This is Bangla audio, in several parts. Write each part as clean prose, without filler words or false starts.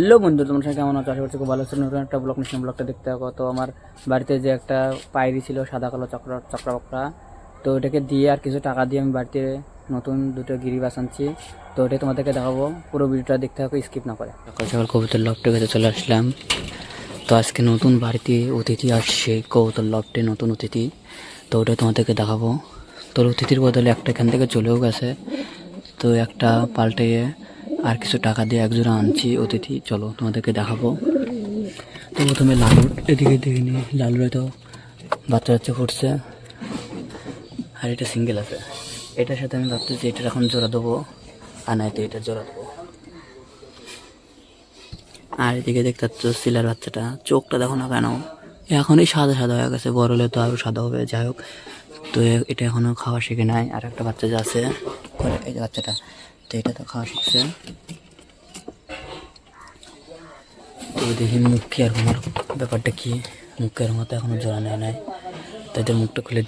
হ্যালো বন্ধু, তোমরা সবাই কেমন আছো? আশা করছি খুব ভালো আছো। নতুন একটা ব্লগ নিশ্চয় ব্লগটা দেখতে থাকো। তো আমার বাড়িতে যে একটা পায়রি ছিল সাদা কালো চক্রা, তো ওটাকে দিয়ে আর কিছু টাকা দিয়ে আমি বাড়িতে নতুন দুটো গিরিবাস আনছি। তো ওটাই তোমাদেরকে দেখাবো, পুরো ভিডিওটা দেখতে থাকো, স্কিপ না করে। সকাল সকাল কবুতর লফটে ভেতরে চলে আসলাম। তো আজকে নতুন বাড়িতে অতিথি আসছে, কবুতর লফটে নতুন অতিথি। তো ওটাই তোমাদেরকে দেখাবো। তোর অতিথির বদলে একটা এখান থেকে চলেও গেছে, তো একটা পাল্টে আর কিছু টাকা দিয়ে একজোড়া আনছি অতিথি। চলো তোমাদেরকে দেখাবো। তো প্রথমে লালুর এদিকে দেখিনি, লালুর তো বাচ্চা ফুটছে, আর এটা সিঙ্গেল আছে। এটার সাথে আমি ভাবতেছি এটার এখন জোড়া দেবো, আর নাই তো এটা জোড়া দেবো। আর এদিকে দেখতে পাচ্ছ সিলার বাচ্চাটা, চোখটা দেখো না কেন, এখনই সাদা সাদা হয়ে গেছে, বড় হলে তো আরও সাদা হবে। যাই হোক, তো এটা এখনও খাওয়া শিখে নাই। আর একটা বাচ্চা যে আছে, এই যে বাচ্চাটা, তো এটা তো খাওয়া শিখছে। তো দেখি মুখে আর আমার ব্যাপারটা কি, মুখের মতো এখনো জোড়া নেয় নাই। তাদের মুখটা খুলে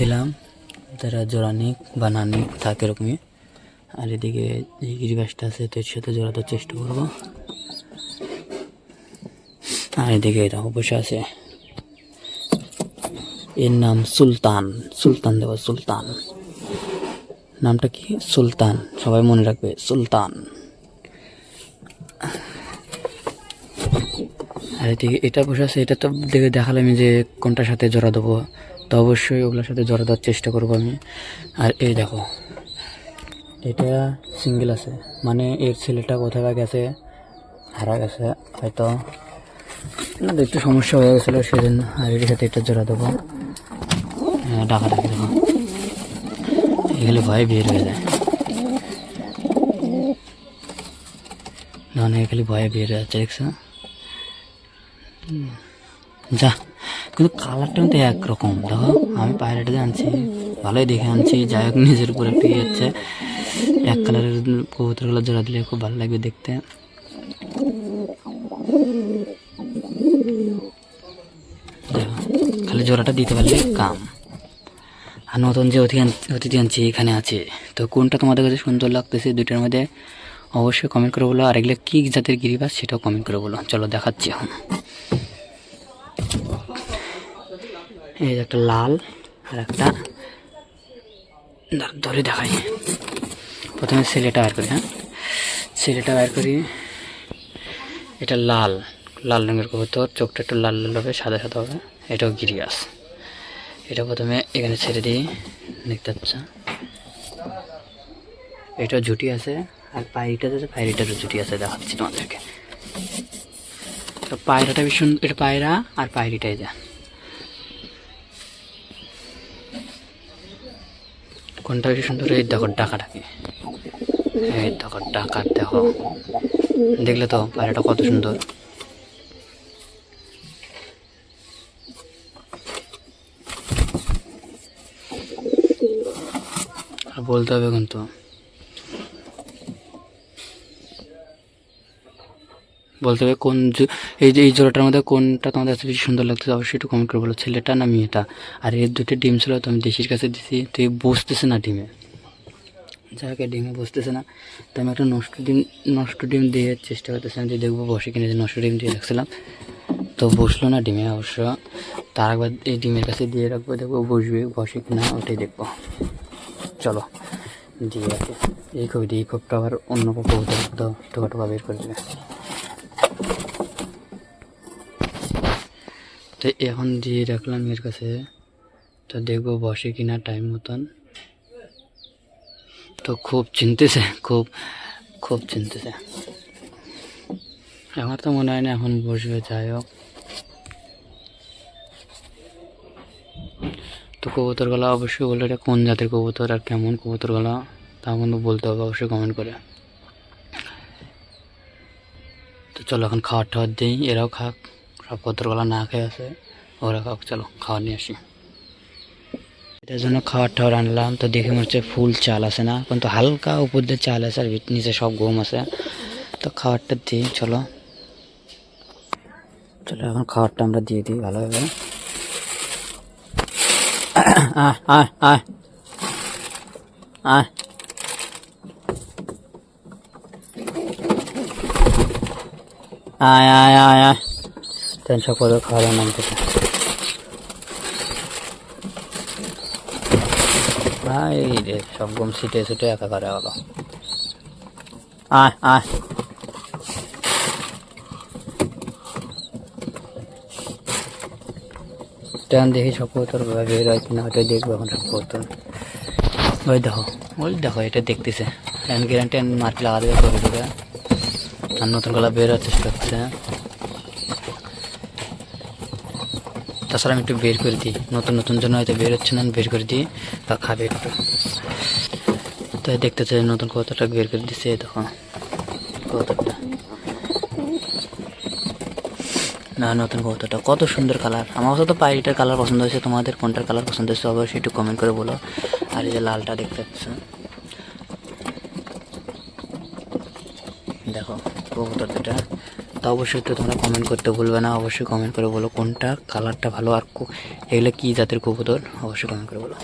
দিলাম, তারা জোড়া নিক বা না নিক থাকে এরকমই। আর এদিকে এই গিরিবাসটা আছে, তো এর সাথে জোড়াতে চেষ্টা করবো। আর এদিকে এটা বসে আছে, এর নাম সুলতান। সুলতান দেব, সুলতান নামটা কি, সুলতান, সবাই মনে রাখবে, সুলতান। আর এদিকে এটা বসে আছে, এটা তো দেখে দেখালাম যে কোনটার সাথে জোড়া দেবো, তো অবশ্যই ওগুলোর সাথে জোড়া দেওয়ার চেষ্টা করবো আমি। আর এই দেখো, এটা সিঙ্গেল আছে, মানে এর ছেলেটা কোথায় বা গেছে, হারা গেছে হয়তো, না একটু সমস্যা হয়ে গেছিলো সেদিন। আর এর সাথে এটা জোড়া দেবো। ডাকা ডাকি দেবো, এগুলো ভয়ে বের হয়ে যায়, না এগুলি ভয়ে বের হয়ে যাচ্ছে, দেখছো? যা, কিন্তু কালারটা কিন্তু একরকম। দেখো আমি পায়রাটা আনছি, ভালোই দেখে আনছি। যাই হোক, নিজের উপরে পেয়ে যাচ্ছে। এক কালারের কবুতরগুলো জোড়া দিলে খুব ভালো লাগবে দেখতে। খালি জোড়াটা দিতে পারলে কাম। আর নতুন যে অতিথি আনছি এখানে আছে, তো কোনটা তোমাদের কাছে সুন্দর লাগতেছে দুইটার মধ্যে অবশ্যই কমেন্ট করে বলো। আর এগুলো কী জাতের গিরিবাস সেটাও কমেন্ট করে বলো। চলো দেখাচ্ছি এখন। এই একটা লাল আর একটা ধরে দেখাই। প্রথমে ছেলেটা বের করি, হ্যাঁ ছেলেটা বের করি। এটা লাল লাল রঙের কবুতর, চোখটা একটু লাল লাল হবে, সাদা সাদা হবে। এটাও গিরিবাস। এটা প্রথমে এখানে ছেড়ে দিই, দেখতে পাচ্ছ এটা জুটি আছে। আর পায়রিটারও জুটি আছে, দেখাচ্ছি তোমাদেরকে। তো পায়রাটা ভীষণ, এটা পায়রা আর পায়রিটাই যা, কোনটা বেশি সুন্দর? এই দেখো ডাকাটাকে, এই দেখো ডাকার, দেখো দেখলে তো পায়রাটা কত সুন্দর। আর বলতে হবে কিন্তু, বলতে হবে কোন এই জোড়াটার মধ্যে কোনটা তোমাদের কাছে বেশি সুন্দর লাগছে, অবশ্যই একটু কমেন্ট করে বলো, ছেলেটা না মেয়েটা। আর এর দুটো ডিম ছিল, তো আমি দেশির কাছে দিছি, তো এই বসতেছে না ডিমে, যাকে ডিমে বসতেছে না। তো আমি একটা নষ্ট ডিম দিয়ে চেষ্টা করতেছিলাম যে দেখবো বসে কিনে, যে নষ্ট ডিম দিয়ে রাখছিলাম, তো বসলো না ডিমে অবশ্য। তার একবার এই ডিমের কাছে দিয়ে রাখবো, দেখবো বসে কিনা, ওটাই দেখবো। চলো দিয়ে রাখি। এই খোপটা আবার অন্য কবুতর টোকা বের করে দেবে। তো এখন দিয়ে রাখলাম এর কাছে, তো দেখবো বসে কিনা টাইম মতন। তো খুব চিনতেছে, খুব চিনতেছে। আমার তো মনে হয় না এখন বসবে। যাই হোক, তো কবুতরগুলো অবশ্যই বললো এটা কোন জাতের কবুতর আর কেমন কবুতরগুলো, তা কিন্তু বলতে হবে অবশ্যই কমেন্ট করে। তো চলো এখন খাওয়ার দিই, এরাও খাক। সব কবুতরগুলো না খেয়ে আছে, ওরা খাক। চলো খাওয়ার নিয়ে আসি। এটার জন্য খাওয়ার আনলাম। তো দেখে মনে হচ্ছে ফুল চাল আছে না, কিন্তু হালকা উপর দিয়ে চাল আছে, আর নিচে সব গম আছে। তো খাবারটা দিই, চলো এখন খাবারটা আমরা দিয়ে দিই ভালোভাবে। আয় আয় আয় আয়, আয় আয় আয় আয় টেনশন করে খাওয়া নামতেছে ভাই রে, সব গম ছিটে ছুটে একা করে হলো। আয় আয় ট্রেন দেখি সব কবুতর বের হয় কিনা ওইটাই দেখবো এখন সব কবুতর। ওই দেখো এটা দেখতেছে গ্যারান্টি মার্কে লাগা দেবে করে দেবে আর নতুন গলা বের হওয়ার চেষ্টা করছে। তাছাড়া আমি একটু বের করে দিই, নতুন নতুন জন্য হয়তো বের হচ্ছে না, বের করে দিই বা খাবে একটু। তাই দেখতে চাই নতুন কবুতরটা বের করে দিচ্ছে। দেখো কবুতরটা না, নতুন কবুতরটা কত সুন্দর কালার। আমার কাছে তো পায়রিটার কালার পছন্দ হয়েছে, তোমাদের কোনটার কালার পছন্দ হয়েছে অবশ্যই একটু কমেন্ট করে বলো। আর এই যে লালটা দেখতে পাচ্ছ, দেখো কবুতর দুটা, তা অবশ্যই একটু তোমরা কমেন্ট করতে ভুলবে না। অবশ্যই কমেন্ট করে বলো কোনটা কালারটা ভালো আর এগুলো কী জাতের কবুতর, অবশ্যই কমেন্ট করে বলো।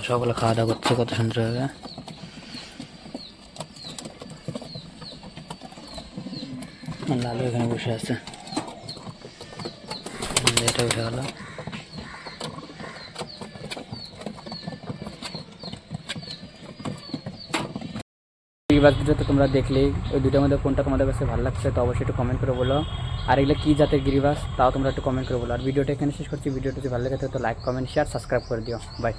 সবগুলো খাওয়া দাওয়া করছে কত সুন্দরভাবে। লালু এখানে বসে আছে, এটা উঠে গেল। গিরিবাজ দুটো তো তোমরা দেখলেই, ওই দুটোর মধ্যে কোনটা তোমাদের কাছে ভালো লাগছে তো অবশ্যই একটু কমেন্ট করে বলো। আর এগুলো কী জাতের গিরিবাজ তাও তোমরা একটু কমেন্ট করে বলো। আর ভিডিওটা এখানে শেষ করছি। ভিডিওটা যদি ভালো লাগে তো লাইক কমেন্ট শেয়ার সাবস্ক্রাইব করে দিও। বাই।